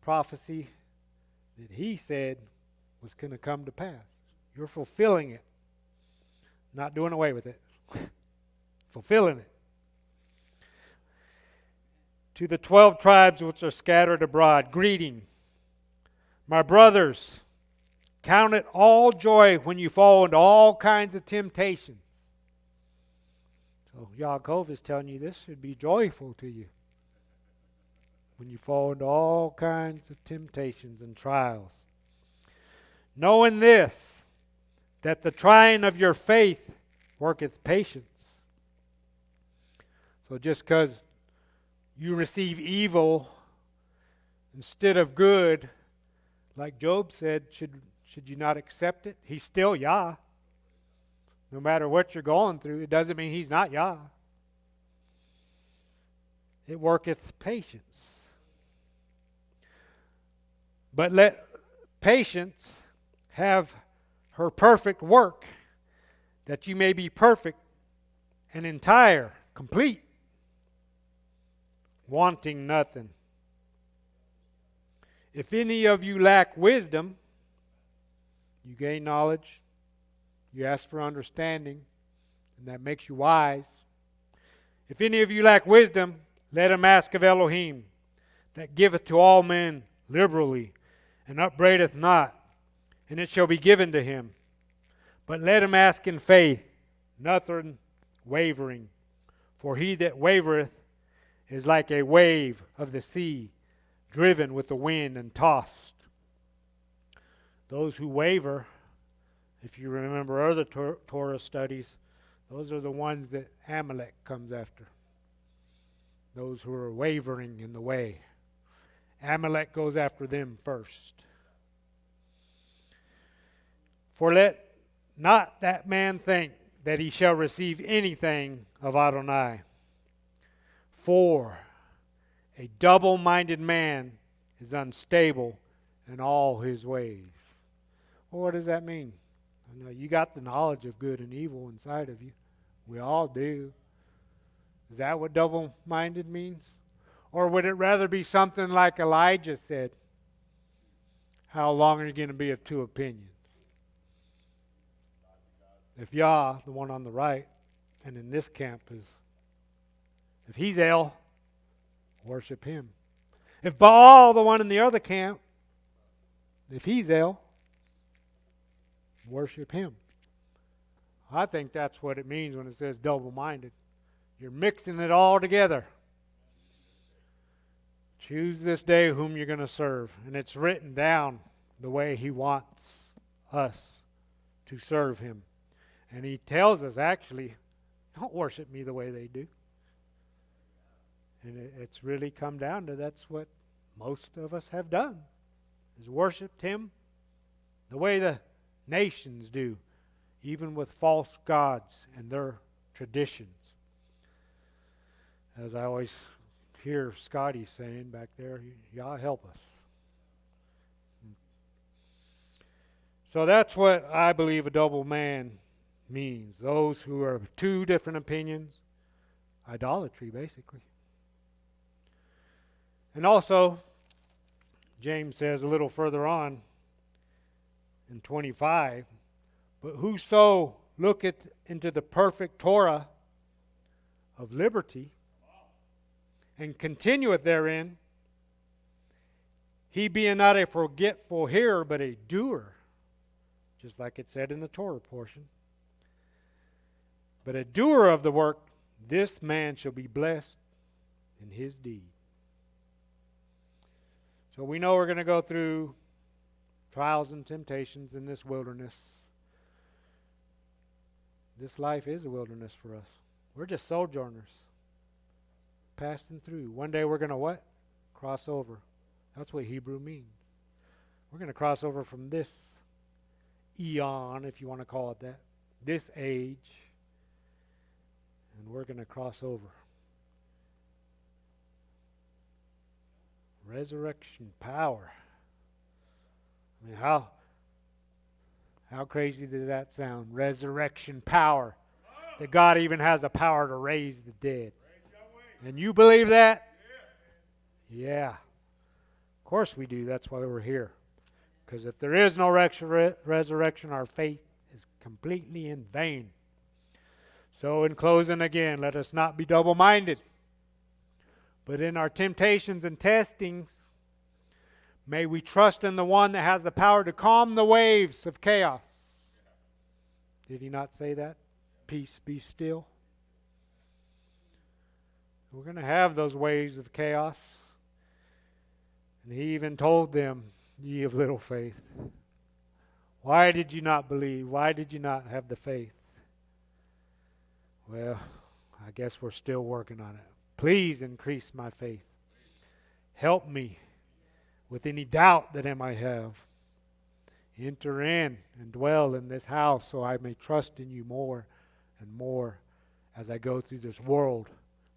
prophecy that he said was going to come to pass. You're fulfilling it. Not doing away with it. Fulfilling it. To the 12 tribes which are scattered abroad, greeting. My brothers, count it all joy when you fall into all kinds of temptations. So Yaakov is telling you this should be joyful to you. When you fall into all kinds of temptations and trials. Knowing this, that the trying of your faith worketh patience. So just because you receive evil instead of good, like Job said, should you not accept it? He's still Yah. No matter what you're going through, it doesn't mean he's not Yah. It worketh patience. But let patience have her perfect work, that you may be perfect and entire, complete, wanting nothing. If any of you lack wisdom, you gain knowledge, you ask for understanding, and that makes you wise. If any of you lack wisdom, let him ask of Elohim, that giveth to all men liberally, and upbraideth not, and it shall be given to him. But let him ask in faith, nothing wavering. For he that wavereth is like a wave of the sea, driven with the wind and tossed. Those who waver, if you remember other Torah studies, those are the ones that Amalek comes after. Those who are wavering in the way. Amalek goes after them first. For let not that man think that he shall receive anything of Adonai. For a double-minded man is unstable in all his ways. Well, what does that mean? I know you got the knowledge of good and evil inside of you. We all do. Is that what double-minded means? Or would it rather be something like Elijah said? How long are you going to be of two opinions? If Yah, the one on the right, And in this camp is, if he's El, worship him. If Baal, the one in the other camp, if he's El, worship him. I think that's what it means when it says double-minded. You're mixing it all together. Choose this day whom you're going to serve. And it's written down the way he wants us to serve him. And he tells us, actually, don't worship me the way they do. And it's really come down to that's what most of us have done, is worshipped him the way the nations do, even with false gods and their traditions. As I always hear Scotty saying back there, y'all help us. So that's what I believe a double man means. Those who are of two different opinions, idolatry basically. And also, James says a little further on in 25, but whoso looketh into the perfect Torah of liberty and continueth therein, he being not a forgetful hearer, but a doer, just like it said in the Torah portion. But a doer of the work, this man shall be blessed in his deed. So we know we're going to go through trials and temptations in this wilderness. This life is a wilderness for us. We're just sojourners, passing through. One day we're going to what? Cross over. That's what Hebrew means. We're going to cross over from this eon, if you want to call it that, this age, and we're going to cross over. Resurrection power. I mean, how crazy does that sound? Resurrection power. That God even has the power to raise the dead. And you believe that? Yeah. Of course we do. That's why we're here. Because if there is no resurrection, our faith is completely in vain. So in closing again, let us not be double-minded. But in our temptations and testings, may we trust in the one that has the power to calm the waves of chaos. Did he not say that? Peace, be still. We're going to have those waves of chaos. And he even told them, ye of little faith. Why did you not believe? Why did you not have the faith? Well, I guess we're still working on it. Please increase my faith. Help me with any doubt that I might have. Enter in and dwell in this house so I may trust in you more and more as I go through this world,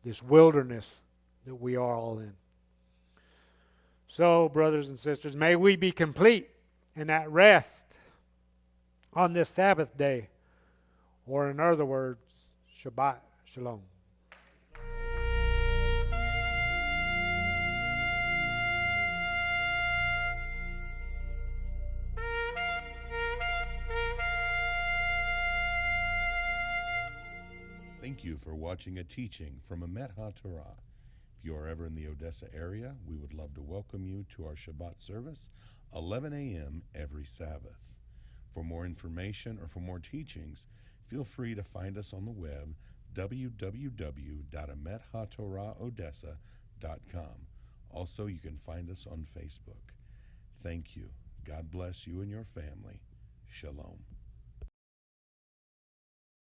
this wilderness that we are all in. So, brothers and sisters, may we be complete in that rest on this Sabbath day, or in other words, Shabbat Shalom. Thank you for watching a teaching from Emet HaTorah. If you are ever in the Odessa area, we would love to welcome you to our Shabbat service, 11 a.m. every Sabbath. For more information or for more teachings, feel free to find us on the web, www.emethatorahodessa.com. Also, you can find us on Facebook. Thank you. God bless you and your family. Shalom.